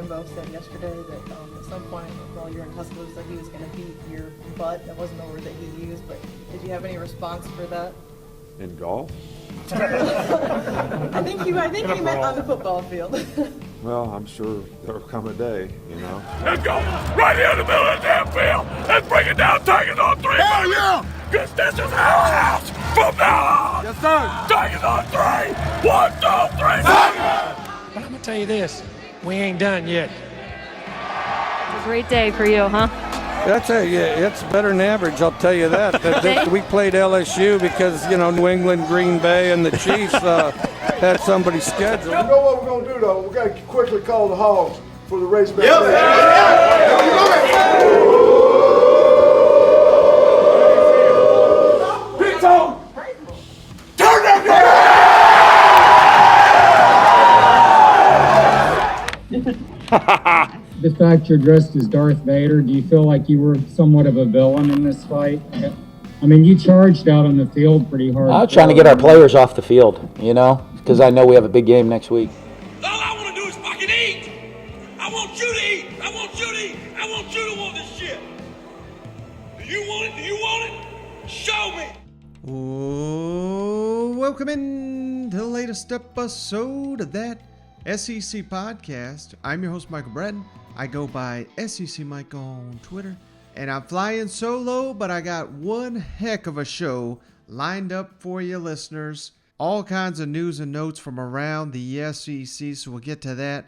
Jimbo said yesterday that at some point while you were in Tuscaloosa, he was going to beat your butt. That wasn't the word that he used, but did you have any response for that? In golf? I think he meant on the football field. Well, I'm sure there'll come a day, you know. Let's go! Right here in the middle of the damn field! Let's bring it down, Tigers on 3! Hell yeah! Because this is our house from now on! Yes, sir! Tigers on 3! 1, 2, 3, Tigers! But I'm going to tell you this, we ain't done yet. Great day for you, huh? That's it's better than average, I'll tell you that. We played LSU because, New England, Green Bay, and the Chiefs had somebody scheduled. You know what we're going to do, though? We've got to quickly call the Hogs for the race back. Big Tom! Turn that The fact you're dressed as Darth Vader, do you feel like you were somewhat of a villain in this fight? I mean, you charged out on the field pretty hard. I'm trying to get our players off the field, because I know we have a big game next week. All I want to do is fucking eat! I want you to eat! I want you to eat! I want you to want this shit! Do you want it? Do you want it? Show me! Oh, welcome in to the latest episode of that SEC podcast. I'm your host, Michael Breton. I go by SEC Mike on Twitter, and I'm flying solo, but I got one heck of a show lined up for you listeners. All kinds of news and notes from around the SEC, so we'll get to that.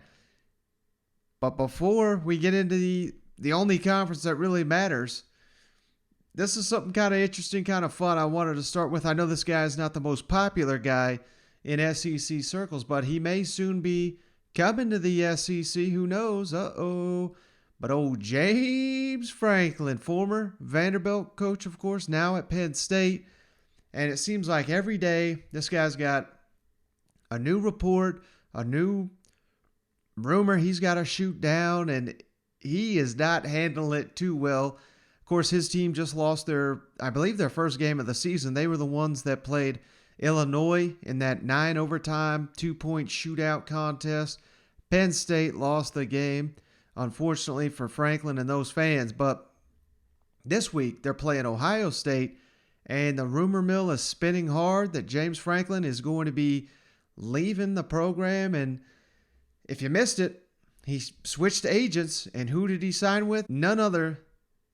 But before we get into the only conference that really matters, this is something kind of interesting, kind of fun I wanted to start with. I know this guy is not the most popular guy in SEC circles, but he may soon be coming to the SEC. Who knows? But old James Franklin, former Vanderbilt coach, of course, now at Penn State. And it seems like every day this guy's got a new report, a new rumor he's got to shoot down, and he is not handling it too well. Of course, his team just lost their first game of the season. They were the ones that played Illinois in that 9 overtime 2-point shootout contest. Penn State lost the game, unfortunately for Franklin and those fans. But this week they're playing Ohio State, and the rumor mill is spinning hard that James Franklin is going to be leaving the program. And if you missed it, he switched agents, and who did he sign with? None other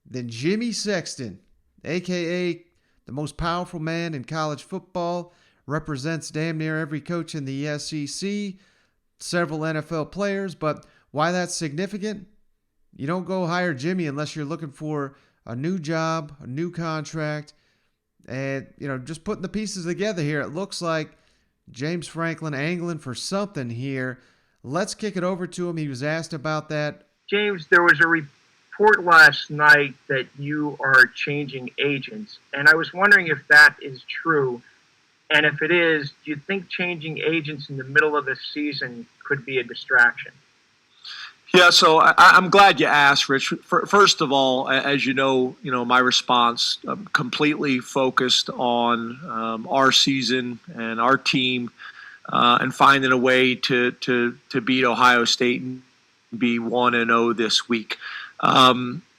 than Jimmy Sexton, a.k.a. the most powerful man in college football, represents damn near every coach in the SEC, several NFL players. But why that's significant? You don't go hire Jimmy unless you're looking for a new job, a new contract, and, just putting the pieces together here. It looks like James Franklin angling for something here. Let's kick it over to him. He was asked about that. James, there was a report last night that you are changing agents, and I was wondering if that is true, and if it is, do you think changing agents in the middle of the season could be a distraction? Yeah, so I'm glad you asked, Rich. First of all, as you know, my response, I'm completely focused on our season and our team, and finding a way to beat Ohio State and be 1-0 this week. Now,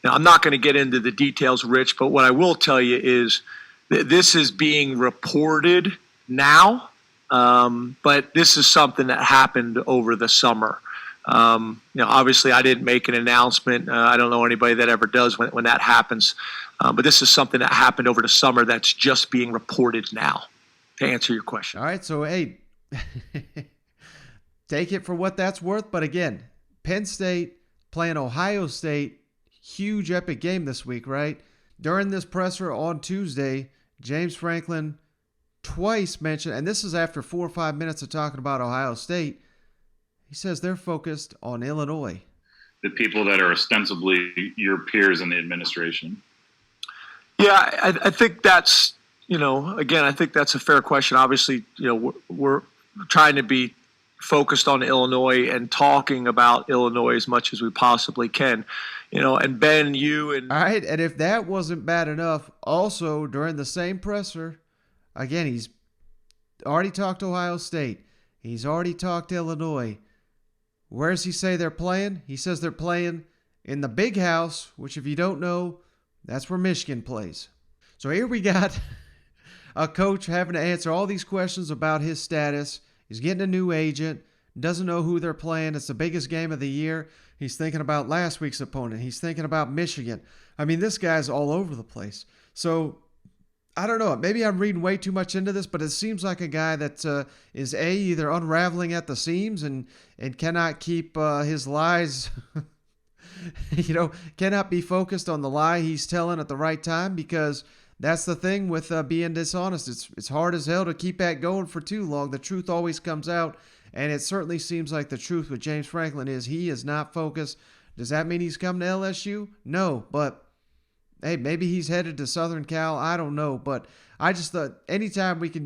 I'm not going to get into the details, Rich, but what I will tell you is that this is being reported now, but this is something that happened over the summer. Obviously, I didn't make an announcement. I don't know anybody that ever does when that happens. But this is something that happened over the summer that's just being reported now, to answer your question. All right, so, hey, take it for what that's worth. But again, Penn State playing Ohio State, huge epic game this week, right? During this presser on Tuesday, James Franklin twice mentioned, and this is after 4 or 5 minutes of talking about Ohio State, he says they're focused on Illinois. The people that are ostensibly your peers in the administration. Yeah, I think that's, I think that's a fair question. Obviously, we're trying to be focused on Illinois and talking about Illinois as much as we possibly can. And Ben, you and... All right, and if that wasn't bad enough, also during the same presser, again, he's already talked Ohio State. He's already talked Illinois. Where does he say they're playing? He says they're playing in the big house, which if you don't know, that's where Michigan plays. So here we got a coach having to answer all these questions about his status. He's getting a new agent, doesn't know who they're playing. It's the biggest game of the year. He's thinking about last week's opponent. He's thinking about Michigan. I mean, this guy's all over the place. So I don't know. Maybe I'm reading way too much into this, but it seems like a guy that is either unraveling at the seams and cannot keep his lies, cannot be focused on the lie he's telling at the right time, because that's the thing with being dishonest. It's hard as hell to keep that going for too long. The truth always comes out, and it certainly seems like the truth with James Franklin is he is not focused. Does that mean he's coming to LSU? No, but hey, maybe he's headed to Southern Cal. I don't know, but I just thought anytime we can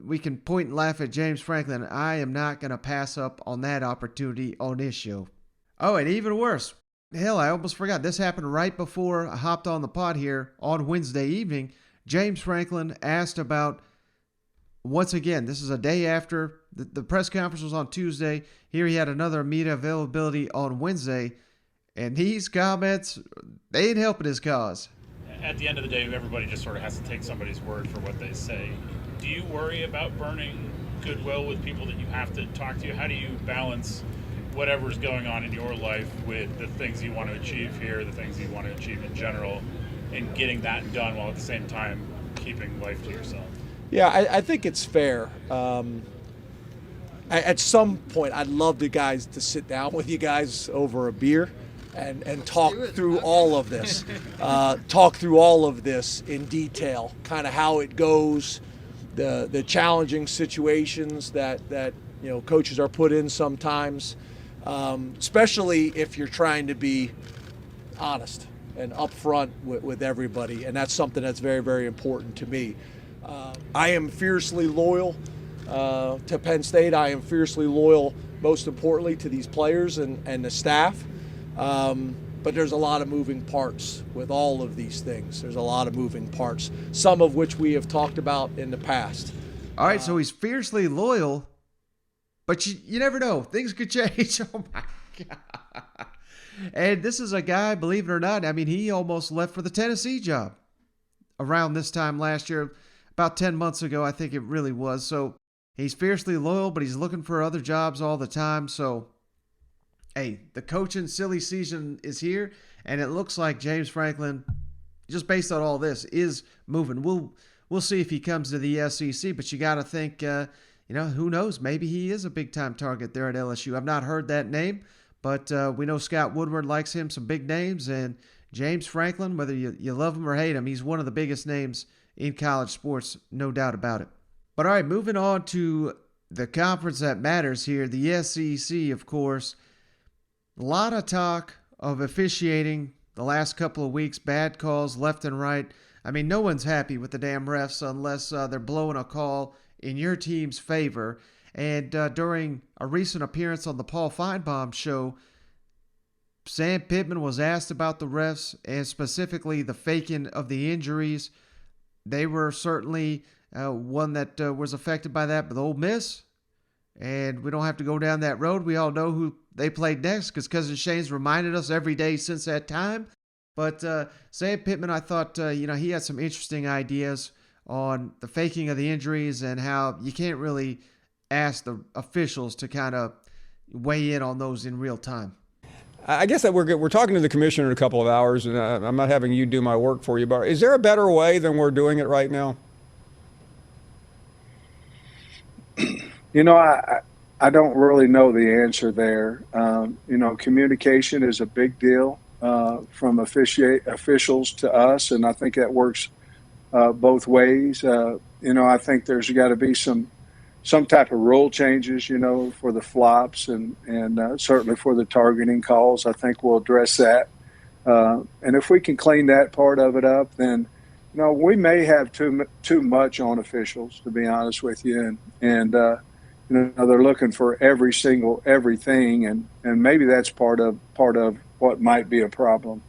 we can point and laugh at James Franklin, I am not going to pass up on that opportunity on this show. Oh, and even worse, hell, I almost forgot. This happened right before I hopped on the pod here on Wednesday evening. James Franklin asked about, once again, this is a day after the press conference was on Tuesday. Here he had another media availability on Wednesday. And these comments, they ain't helping his cause. At the end of the day, everybody just sort of has to take somebody's word for what they say. Do you worry about burning goodwill with people that you have to talk to? How do you balance whatever's going on in your life with the things you want to achieve here, the things you want to achieve in general, and getting that done while at the same time keeping life to yourself? Yeah, I think it's fair. At some point, I'd love the guys to sit down with you guys over a beer and talk through all of this. Talk through all of this in detail, kind of how it goes, the challenging situations that coaches are put in sometimes, especially if you're trying to be honest and upfront with everybody, and that's something that's very, very important to me. I am fiercely loyal to Penn State. I am fiercely loyal, most importantly, to these players and the staff. But there's a lot of moving parts with all of these things. There's a lot of moving parts, some of which we have talked about in the past. All right, so he's fiercely loyal, but you never know. Things could change. Oh, my God. And this is a guy, believe it or not, I mean, he almost left for the Tennessee job around this time last year, about 10 months ago, I think it really was. So he's fiercely loyal, but he's looking for other jobs all the time. So, hey, the coaching silly season is here, and it looks like James Franklin, just based on all this, is moving. We'll see if he comes to the SEC, but you got to think, who knows? Maybe he is a big-time target there at LSU. I've not heard that name, but we know Scott Woodward likes him some big names, and James Franklin, whether you love him or hate him, he's one of the biggest names in college sports, no doubt about it. But all right, moving on to the conference that matters here, the SEC, of course. A lot of talk of officiating the last couple of weeks, bad calls left and right. I mean, no one's happy with the damn refs unless they're blowing a call in your team's favor. And during a recent appearance on the Paul Feinbaum show, Sam Pittman was asked about the refs and specifically the faking of the injuries. They were certainly one that was affected by that, but Ole Miss, and we don't have to go down that road. We all know who they played next because Cousin Shane's reminded us every day since that time. But Sam Pittman, I thought, he had some interesting ideas on the faking of the injuries and how you can't really ask the officials to kind of weigh in on those in real time. I guess that we're talking to the commissioner in a couple of hours, and I'm not having you do my work for you, but is there a better way than we're doing it right now? I don't really know the answer there. Communication is a big deal from officials to us, and I think that works both ways. I think there's got to be some type of rule changes, for the flops and certainly for the targeting calls. I think we'll address that. And if we can clean that part of it up, then, we may have too much on officials, to be honest with you. And they're looking for everything. And maybe that's part of what might be a problem.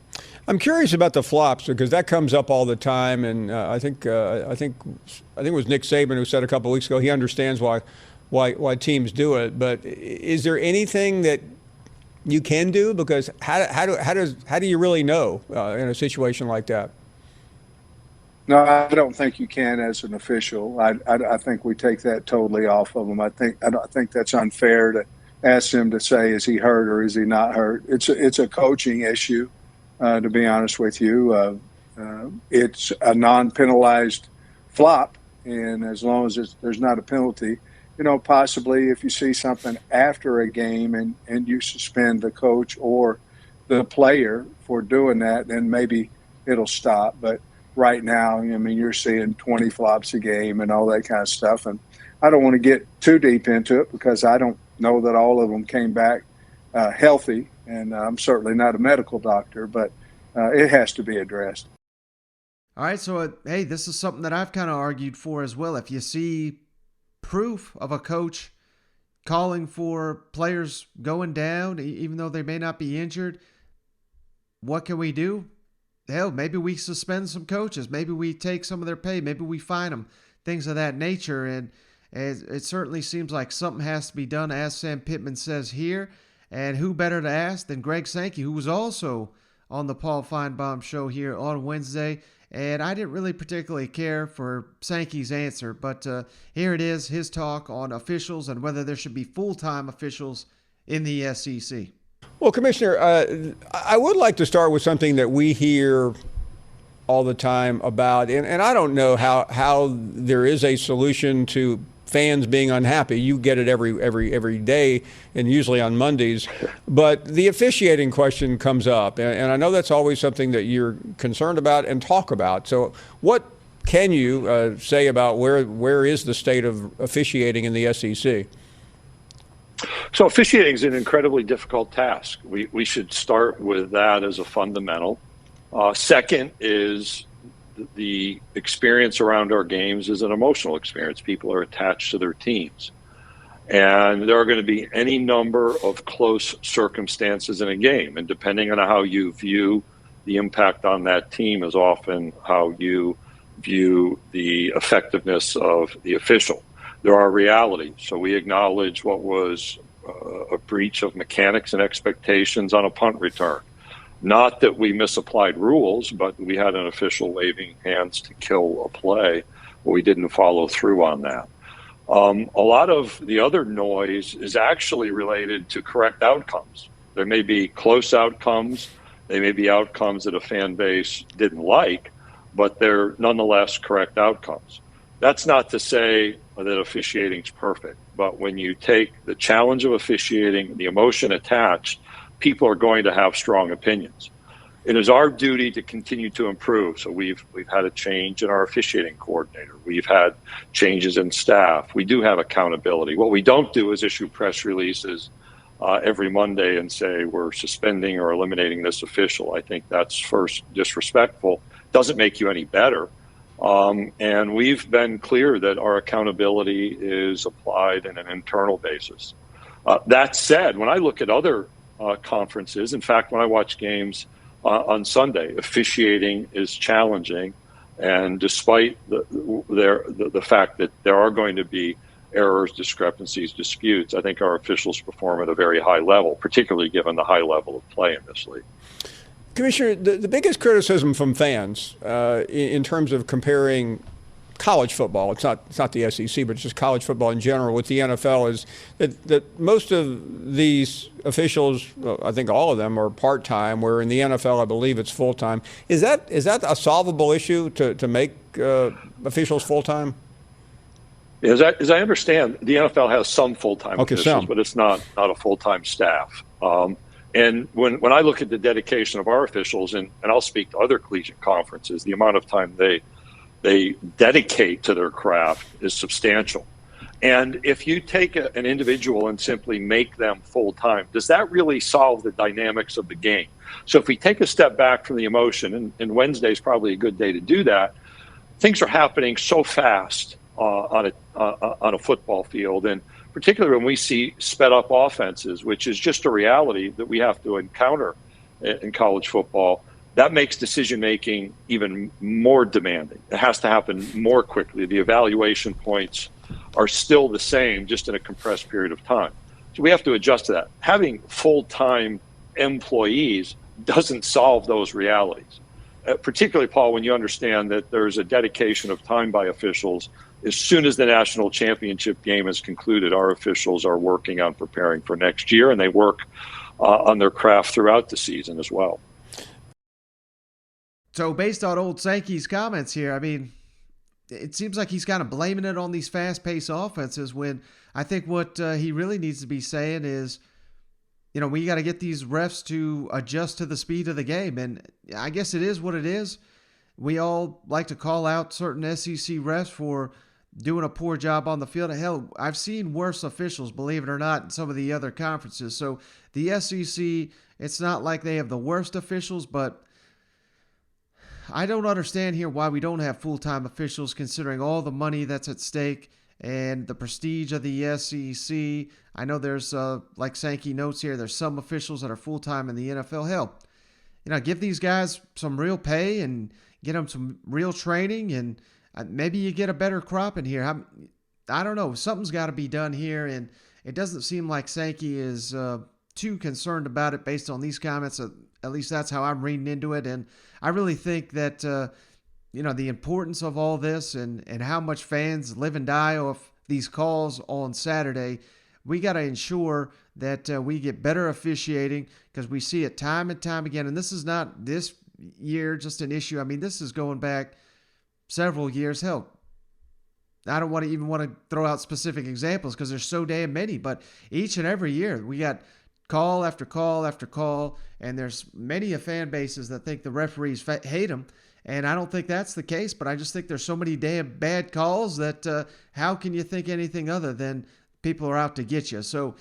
I'm curious about the flops because that comes up all the time, and I think it was Nick Saban who said a couple of weeks ago he understands why why teams do it. But is there anything that you can do? Because how do you really know in a situation like that? No, I don't think you can as an official. I think we take that totally off of them. I think that's unfair to ask him to say, is he hurt or is he not hurt? It's a coaching issue, to be honest with you. It's a non-penalized flop, and as long as there's not a penalty, possibly if you see something after a game and you suspend the coach or the player for doing that, then maybe it'll stop. But right now, you're seeing 20 flops a game and all that kind of stuff. And I don't want to get too deep into it because I don't know that all of them came back healthy. And I'm certainly not a medical doctor, but it has to be addressed. All right, so, hey, this is something that I've kind of argued for as well. If you see proof of a coach calling for players going down, even though they may not be injured, what can we do? Hell, maybe we suspend some coaches. Maybe we take some of their pay. Maybe we fine them, things of that nature. And it certainly seems like something has to be done, as Sam Pittman says here. And who better to ask than Greg Sankey, who was also on the Paul Feinbaum show here on Wednesday. And I didn't really particularly care for Sankey's answer, but here it is, his talk on officials and whether there should be full-time officials in the SEC. Well, Commissioner, I would like to start with something that we hear all the time about, and I don't know how there is a solution to fans being unhappy. You get it every day, and usually on Mondays. But the officiating question comes up, and I know that's always something that you're concerned about and talk about. So what can you say about where is the state of officiating in the SEC? So officiating is an incredibly difficult task. We should start with that as a fundamental. Second is the experience around our games is an emotional experience. People are attached to their teams. And there are going to be any number of close circumstances in a game. And depending on how you view the impact on that team is often how you view the effectiveness of the official. There are realities. So we acknowledge what was a breach of mechanics and expectations on a punt return. Not that we misapplied rules, but we had an official waving hands to kill a play, but we didn't follow through on that. A lot of the other noise is actually related to correct outcomes. There may be close outcomes. They may be outcomes that a fan base didn't like, but they're nonetheless correct outcomes. That's not to say that officiating is perfect, but when you take the challenge of officiating, the emotion attached, people are going to have strong opinions. It is our duty to continue to improve. So we've had a change in our officiating coordinator. We've had changes in staff. We do have accountability. What we don't do is issue press releases every Monday and say we're suspending or eliminating this official. I think that's first disrespectful. Doesn't make you any better. And we've been clear that our accountability is applied in an internal basis. That said, when I look at other conferences, in fact, when I watch games on Sunday, officiating is challenging. And despite the fact that there are going to be errors, discrepancies, disputes, I think our officials perform at a very high level, particularly given the high level of play in this league. Commissioner, the biggest criticism from fans in terms of comparing college football, it's not the SEC, but it's just college football in general with the NFL, is that most of these officials, I think all of them, are part-time, where in the NFL I believe it's full-time. Is that a solvable issue to make officials full-time? As I understand, the NFL has some full-time officials, but it's not a full-time staff. And when I look at the dedication of our officials, and I'll speak to other collegiate conferences, the amount of time they dedicate to their craft is substantial. And if you take an individual and simply make them full-time, does that really solve the dynamics of the game? So if we take a step back from the emotion, and Wednesday is probably a good day to do that, things are happening so fast on a football field, and particularly when we see sped up offenses, which is just a reality that we have to encounter in college football, that makes decision-making even more demanding. It has to happen more quickly. The evaluation points are still the same, just in a compressed period of time. So we have to adjust to that. Having full-time employees doesn't solve those realities. Particularly, Paul, when you understand that there's a dedication of time by officials. As soon as the national championship game is concluded, our officials are working on preparing for next year, and they work on their craft throughout the season as well. So based on old Sankey's comments here, I mean, it seems like he's kind of blaming it on these fast-paced offenses when I think what he really needs to be saying is, you know, we got to get these refs to adjust to the speed of the game. And I guess it is what it is. We all like to call out certain SEC refs for doing a poor job on the field. Hell, I've seen worse officials, believe it or not, in some of the other conferences. So the SEC, it's not like they have the worst officials, but I don't understand here why we don't have full-time officials considering all the money that's at stake and the prestige of the SEC. I know there's, like Sankey notes here, there's some officials that are full-time in the NFL. Hell, you know, give these guys some real pay and get them some real training, and maybe you get a better crop in here. I don't know. Something's got to be done here, and it doesn't seem like Sankey is too concerned about it based on these comments. At least that's how I'm reading into it, and I really think that you know, the importance of all this and how much fans live and die off these calls on Saturday, we got to ensure that we get better officiating, because we see it time and time again. And this is not this year just an issue. I mean, this is going back several years. Hell, I don't want to throw out specific examples because there's so damn many, but each and every year we got call after call after call, and there's many fan bases that think the referees hate them. And I don't think that's the case, but I just think there's so many damn bad calls that how can you think anything other than people are out to get you? So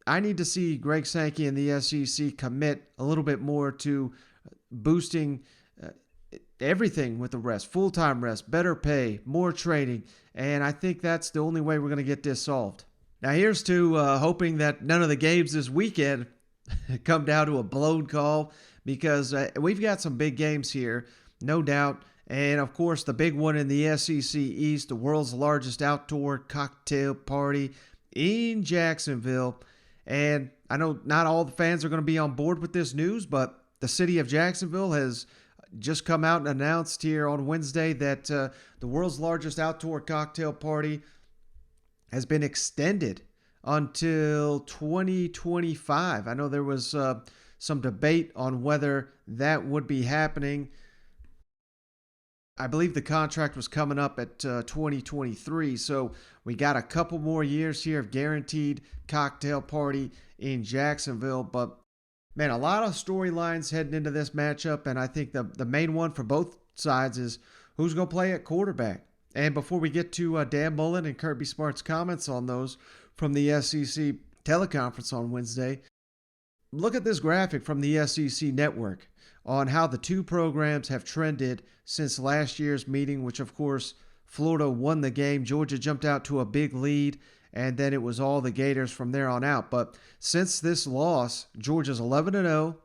I need to see Greg Sankey and the SEC commit a little bit more to boosting everything with the rest, full-time rest, better pay, more training, and I think that's the only way we're going to get this solved. Now here's to hoping that none of the games this weekend come down to a blown call, because we've got some big games here, no doubt. And, of course, the big one in the SEC East, the world's largest outdoor cocktail party in Jacksonville. And I know not all the fans are going to be on board with this news, but the city of Jacksonville has just come out and announced here on Wednesday that the world's largest outdoor cocktail party has been extended until 2025. I know there was some debate on whether that would be happening. I believe the contract was coming up at 2023, so we got a couple more years here of guaranteed cocktail party in Jacksonville. But, man, a lot of storylines heading into this matchup, and I think the main one for both sides is who's going to play at quarterback. And before we get to Dan Mullen and Kirby Smart's comments on those from the SEC teleconference on Wednesday, look at this graphic from the SEC network on how the two programs have trended since last year's meeting, which, of course, Florida won the game. Georgia jumped out to a big lead, and then it was all the Gators from there on out. But since this loss, Georgia's 11-0,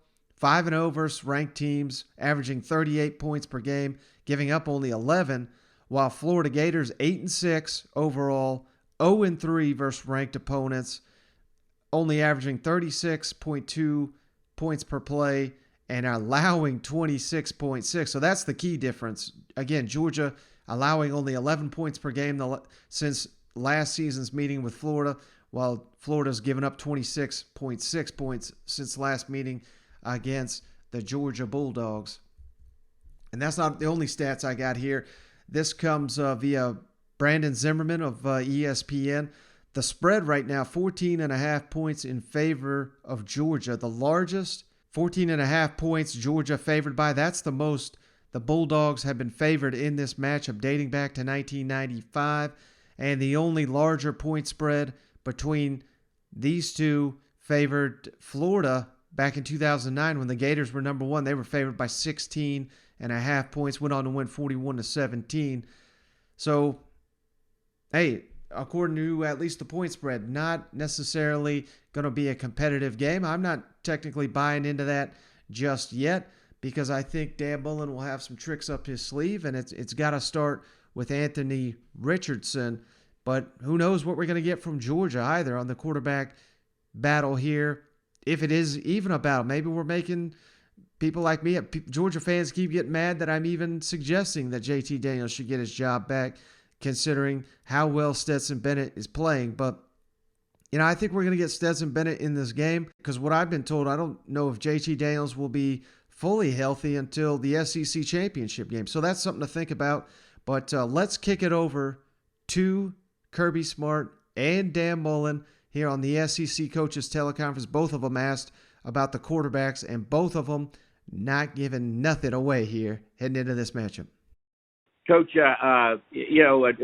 5-0 versus ranked teams, averaging 38 points per game, giving up only 11, while Florida Gators 8-6 overall, 0-3 versus ranked opponents, only averaging 36.2 points per play and allowing 26.6. So that's the key difference. Again, Georgia allowing only 11 points per game since last season's meeting with Florida, while Florida's given up 26.6 points since last meeting against the Georgia Bulldogs. And that's not the only stats I got here. This comes via Brandon Zimmerman of ESPN. The spread right now, 14.5 points in favor of Georgia. The largest, 14.5 points Georgia favored by. That's the most the Bulldogs have been favored in this matchup dating back to 1995. And the only larger point spread between these two favored Florida back in 2009 when the Gators were number one. They were favored by 16.5 points, went on to win 41-17. So, hey, according to at least the point spread, not necessarily going to be a competitive game. I'm not technically buying into that just yet because I think Dan Mullen will have some tricks up his sleeve, and it's got to start with Anthony Richardson But who knows what we're going to get from Georgia either on the quarterback battle here. If it is even a battle, maybe we're making people like me, Georgia fans, keep getting mad that I'm even suggesting that JT Daniels should get his job back, considering how well Stetson Bennett is playing. But, I think we're going to get Stetson Bennett in this game because what I've been told, I don't know if JT Daniels will be fully healthy until the SEC championship game. So that's something to think about. But let's kick it over to Kirby Smart and Dan Mullen here on the SEC Coaches Teleconference. Both of them asked about the quarterbacks, and both of them not giving nothing away here heading into this matchup. Coach, I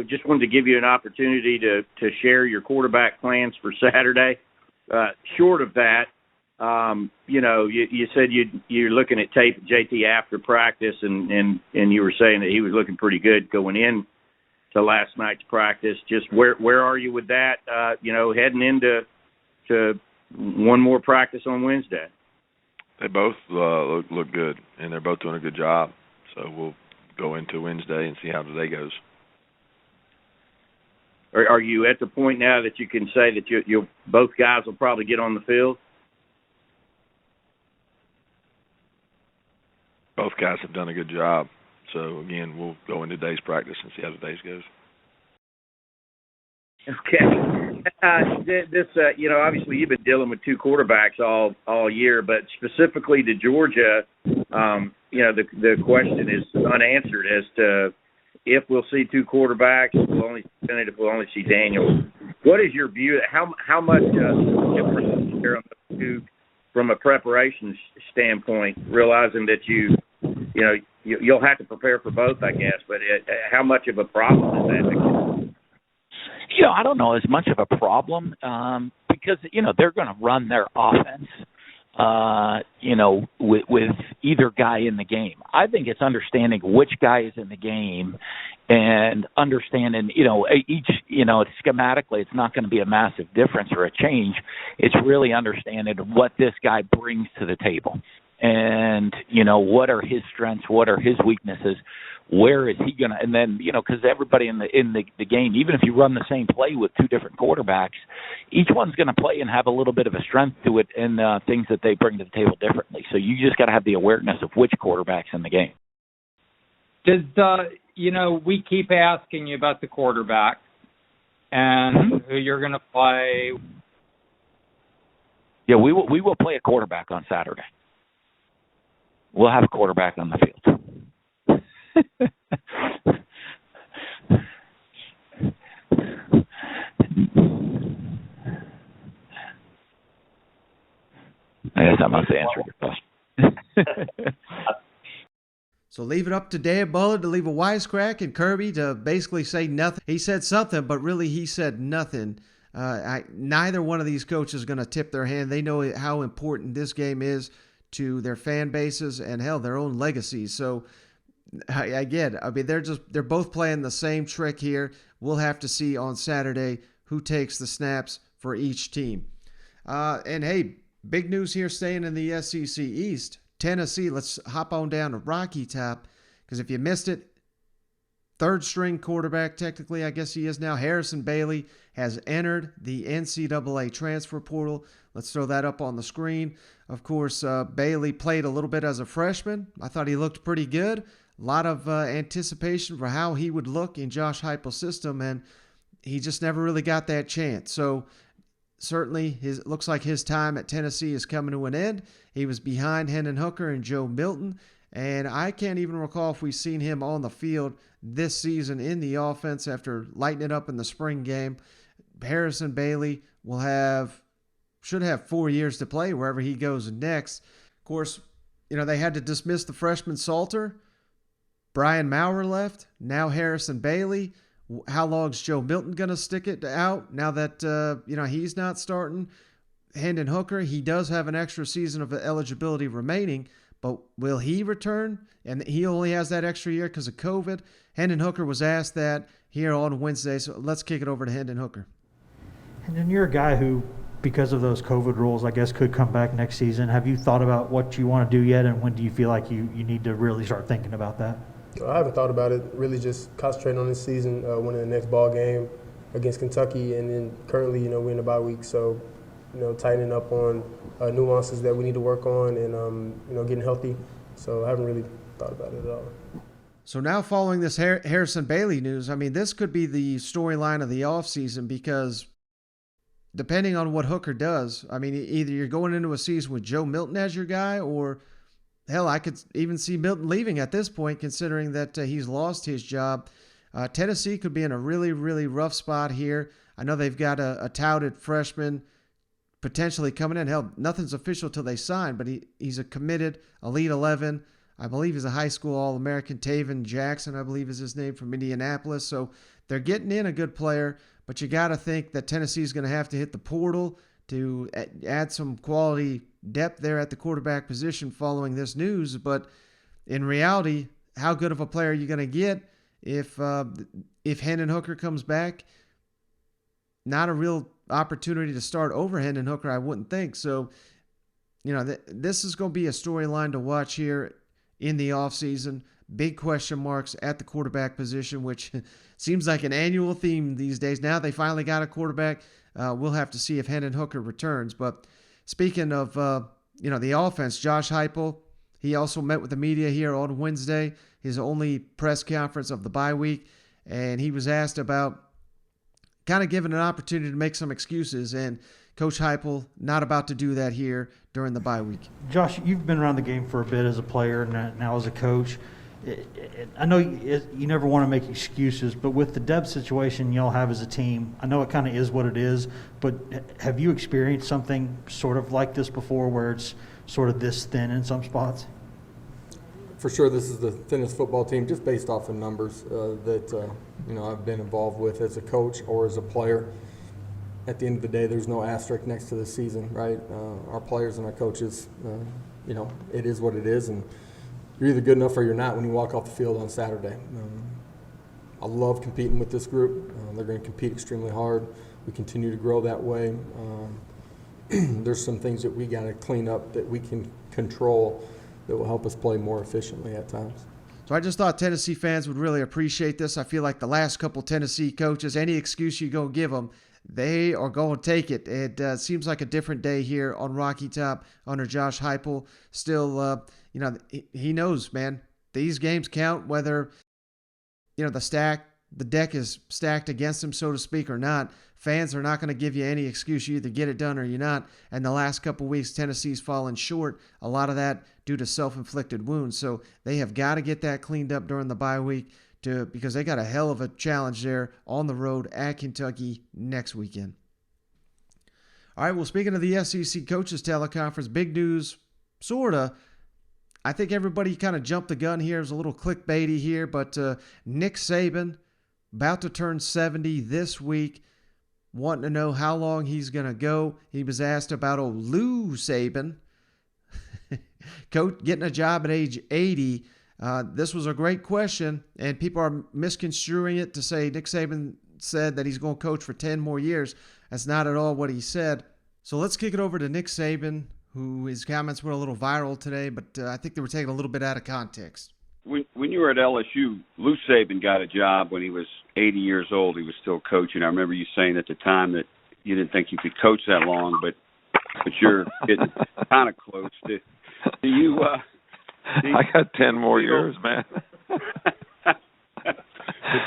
just wanted to give you an opportunity to share your quarterback plans for Saturday. Short of that, you said you're looking at tape of JT after practice, and you were saying that he was looking pretty good going in to last night's practice. Just where are you with that? Heading into one more practice on Wednesday. They both look good, and they're both doing a good job. So we'll go into Wednesday and see how today goes. Are you at the point now that you can say that you both guys will probably get on the field? Both guys have done a good job. So, again, we'll go into today's practice and see how today's goes. Okay. Obviously you've been dealing with two quarterbacks all year, but specifically to Georgia, the question is unanswered as to if we'll see two quarterbacks, if we'll only see Daniels. What is your view? How much difference is there on the two from a preparation standpoint, realizing that you'll have to prepare for both, I guess, but how much of a problem is that? I don't know as much of a problem because, they're going to run their offense, with either guy in the game. I think it's understanding which guy is in the game and understanding, each, schematically, it's not going to be a massive difference or a change. It's really understanding what this guy brings to the table. And, what are his strengths? What are his weaknesses? Where is he going to – and then, because everybody in the game, even if you run the same play with two different quarterbacks, each one's going to play and have a little bit of a strength to it and things that they bring to the table differently. So you just got to have the awareness of which quarterback's in the game. We keep asking you about the quarterback and who you're going to play. Yeah, we will play a quarterback on Saturday. We'll have a quarterback on the field. I guess I must answer your question. So leave it up to Dan Mullen to leave a wisecrack and Kirby to basically say nothing. He said something, but really he said nothing. Neither one of these coaches is going to tip their hand. They know how important this game is to their fan bases and, hell, their own legacies. So, again, they're both playing the same trick here. We'll have to see on Saturday who takes the snaps for each team. And, hey, big news here staying in the SEC East. Tennessee, let's hop on down to Rocky Top, because if you missed it, third-string quarterback, technically, I guess he is now, Harrison Bailey, has entered the NCAA transfer portal. Let's throw that up on the screen. Of course, Bailey played a little bit as a freshman. I thought he looked pretty good. A lot of anticipation for how he would look in Josh Heupel's system, and he just never really got that chance. So certainly, it looks like his time at Tennessee is coming to an end. He was behind Hendon Hooker and Joe Milton, and I can't even recall if we've seen him on the field this season in the offense after lighting it up in the spring game. Harrison Bailey should have 4 years to play wherever he goes next. Of course, they had to dismiss the freshman Salter. Brian Maurer left. Now Harrison Bailey. How long's Joe Milton going to stick it out now that, he's not starting? Hendon Hooker, he does have an extra season of eligibility remaining, but will he return? And he only has that extra year because of COVID. Hendon Hooker was asked that here on Wednesday, so let's kick it over to Hendon Hooker. And then you're a guy who, because of those COVID rules, I guess could come back next season. Have you thought about what you want to do yet, and when do you feel like you need to really start thinking about that? I haven't thought about it. Really just concentrating on this season, winning the next ball game, against Kentucky, and then currently, we're in the bye week, so tightening up on nuances that we need to work on, and getting healthy. So I haven't really thought about it at all. So now following this Harrison Bailey news, I mean, this could be the storyline of the offseason because depending on what Hooker does, I mean, either you're going into a season with Joe Milton as your guy, or hell, I could even see Milton leaving at this point, considering that he's lost his job. Tennessee could be in a really, really rough spot here. I know they've got a touted freshman potentially coming in. Hell, nothing's official till they sign, but he's a committed Elite 11. I believe he's a high school All-American. Taven Jackson, I believe is his name, from Indianapolis. So they're getting in a good player, but you got to think that Tennessee's going to have to hit the portal to add some quality depth there at the quarterback position following this news. But in reality, how good of a player are you going to get if Hendon Hooker comes back? Not a real opportunity to start over Hendon Hooker, I wouldn't think. So, this is going to be a storyline to watch here in the offseason. Big question marks at the quarterback position, which seems like an annual theme these days. Now they finally got a quarterback. We'll have to see if Hendon Hooker returns. But speaking of, the offense, Josh Heupel, he also met with the media here on Wednesday, his only press conference of the bye week, and he was asked about kind of given an opportunity to make some excuses, and Coach Heupel not about to do that here during the bye week. Josh, you've been around the game for a bit as a player and now as a coach. I know you never want to make excuses, but with the depth situation y'all have as a team, I know it kind of is what it is, but have you experienced something sort of like this before where it's sort of this thin in some spots? For sure, this is the thinnest football team just based off the numbers that I've been involved with as a coach or as a player. At the end of the day, there's no asterisk next to the season, right? Our players and our coaches, it is what it is, and you're either good enough or you're not when you walk off the field on Saturday. I love competing with this group. They're going to compete extremely hard. We continue to grow that way. There's some things that we got to clean up that we can control that will help us play more efficiently at times. So I just thought Tennessee fans would really appreciate this. I feel like the last couple Tennessee coaches, any excuse you go give them, they are going to take it. It seems like a different day here on Rocky Top under Josh Heupel. Still, he knows, man, these games count whether, the deck is stacked against him, so to speak, or not. Fans are not going to give you any excuse. You either get it done or you're not. And the last couple weeks, Tennessee's fallen short. A lot of that due to self-inflicted wounds. So they have got to get that cleaned up during the bye week because they got a hell of a challenge there on the road at Kentucky next weekend. All right, well, speaking of the SEC Coaches Teleconference, big news, sort of. I think everybody kind of jumped the gun here. It was a little clickbaity here, but Nick Saban, about to turn 70 this week, wanting to know how long he's going to go. He was asked about old Lou Saban, coach, getting a job at age 80. This was a great question, and people are misconstruing it to say Nick Saban said that he's going to coach for 10 more years. That's not at all what he said. So let's kick it over to Nick Saban, who his comments went a little viral today, but I think they were taken a little bit out of context. When you were at LSU, Lou Saban got a job when he was 80 years old. He was still coaching. I remember you saying at the time that you didn't think you could coach that long, but you're getting kind of close. Do you? I got 10 more years, man. But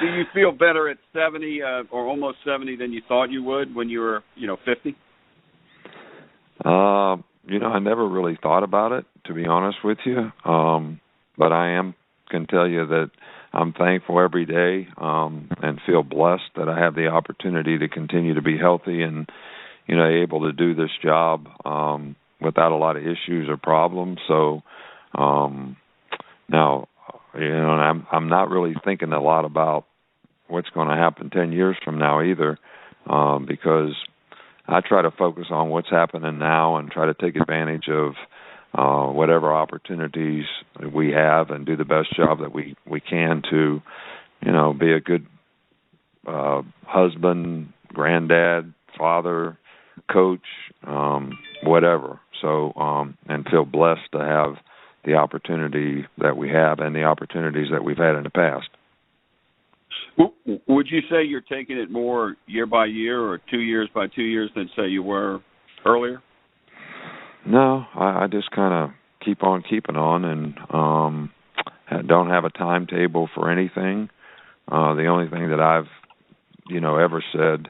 do you feel better at 70 or almost 70 than you thought you would when you were, 50? I never really thought about it, to be honest with you. But I can tell you that I'm thankful every day and feel blessed that I have the opportunity to continue to be healthy and, able to do this job without a lot of issues or problems. So now, I'm not really thinking a lot about what's going to happen 10 years from now either, because I try to focus on what's happening now and try to take advantage of whatever opportunities we have and do the best job that we can to, be a good husband, granddad, father, coach, whatever. So, and feel blessed to have the opportunity that we have and the opportunities that we've had in the past. Would you say you're taking it more year by year or 2 years by 2 years than, say, you were earlier? No, I just kind of keep on keeping on, and don't have a timetable for anything. The only thing that I've, ever said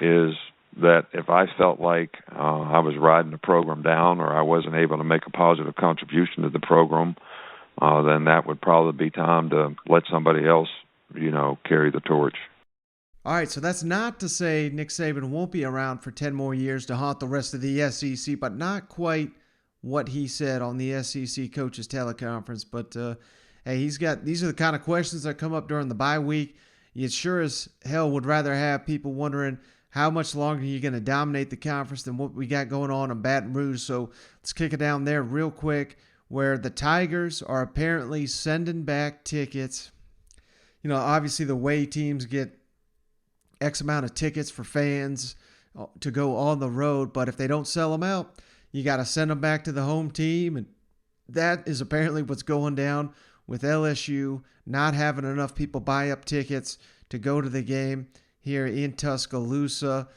is that if I felt like I was riding the program down or I wasn't able to make a positive contribution to the program, then that would probably be time to let somebody else, carry the torch. All right, so that's not to say Nick Saban won't be around for 10 more years to haunt the rest of the SEC, but not quite what he said on the SEC coaches teleconference. But hey, these are the kind of questions that come up during the bye week. You sure as hell would rather have people wondering how much longer you're going to dominate the conference than what we got going on in Baton Rouge. So let's kick it down there real quick, where the Tigers are apparently sending back tickets. Obviously the way teams get X amount of tickets for fans to go on the road, but if they don't sell them out, you got to send them back to the home team, and that is apparently what's going down with LSU not having enough people buy up tickets to go to the game here in Tuscaloosa.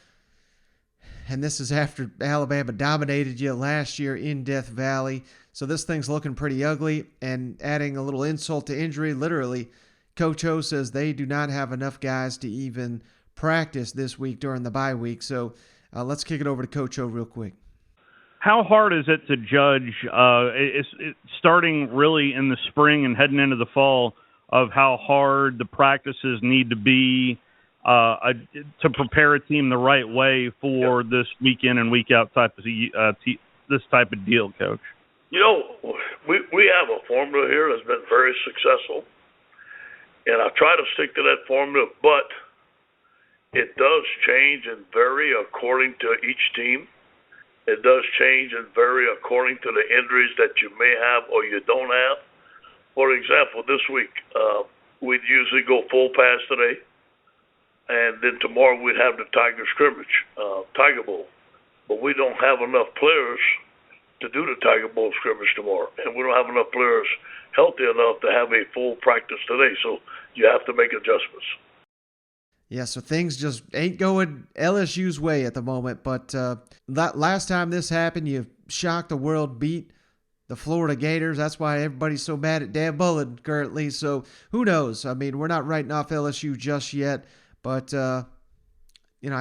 And this is after Alabama dominated you last year in Death Valley. So this thing's looking pretty ugly, and adding a little insult to injury, literally, Coach O says they do not have enough guys to even practice this week during the bye week. So let's kick it over to Coach O real quick. How hard is it to judge, it's starting really in the spring and heading into the fall, of how hard the practices need to be to prepare a team the right way for this week in and week out type of this type of deal, Coach? We have a formula here that's been very successful, and I try to stick to that formula, but it does change and vary according to each team. It does change and vary according to the injuries that you may have or you don't have. For example, this week, we'd usually go full pass today, and then tomorrow we'd have the Tiger scrimmage, Tiger Bowl. But we don't have enough players to do the Tiger Bowl scrimmage tomorrow, and we don't have enough players healthy enough to have a full practice today, so you have to make adjustments. Yeah, so things just ain't going LSU's way at the moment. But last time this happened, you shocked the world, beat the Florida Gators. That's why everybody's so mad at Dan Mullen currently. So who knows? I mean, we're not writing off LSU just yet. But, I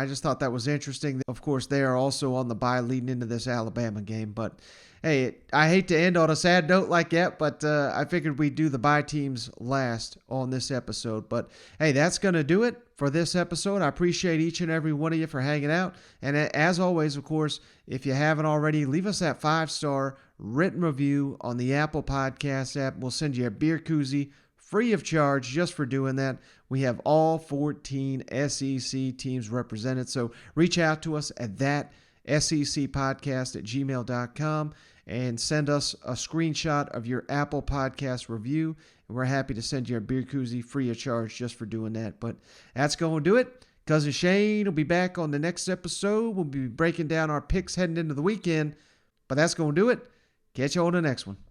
just thought that was interesting. Of course, they are also on the bye leading into this Alabama game. But, hey, I hate to end on a sad note like that, but I figured we'd do the bye teams last on this episode. But, hey, that's going to do it for this episode. I appreciate each and every one of you for hanging out. And as always, of course, if you haven't already, leave us that 5-star written review on the Apple Podcast app. We'll send you a beer koozie free of charge just for doing that. We have all 14 SEC teams represented. So reach out to us at that secpodcast@gmail.com and send us a screenshot of your Apple Podcast review. And we're happy to send you a beer koozie free of charge just for doing that. But that's going to do it. Cousin Shane will be back on the next episode. We'll be breaking down our picks heading into the weekend. But that's going to do it. Catch you on the next one.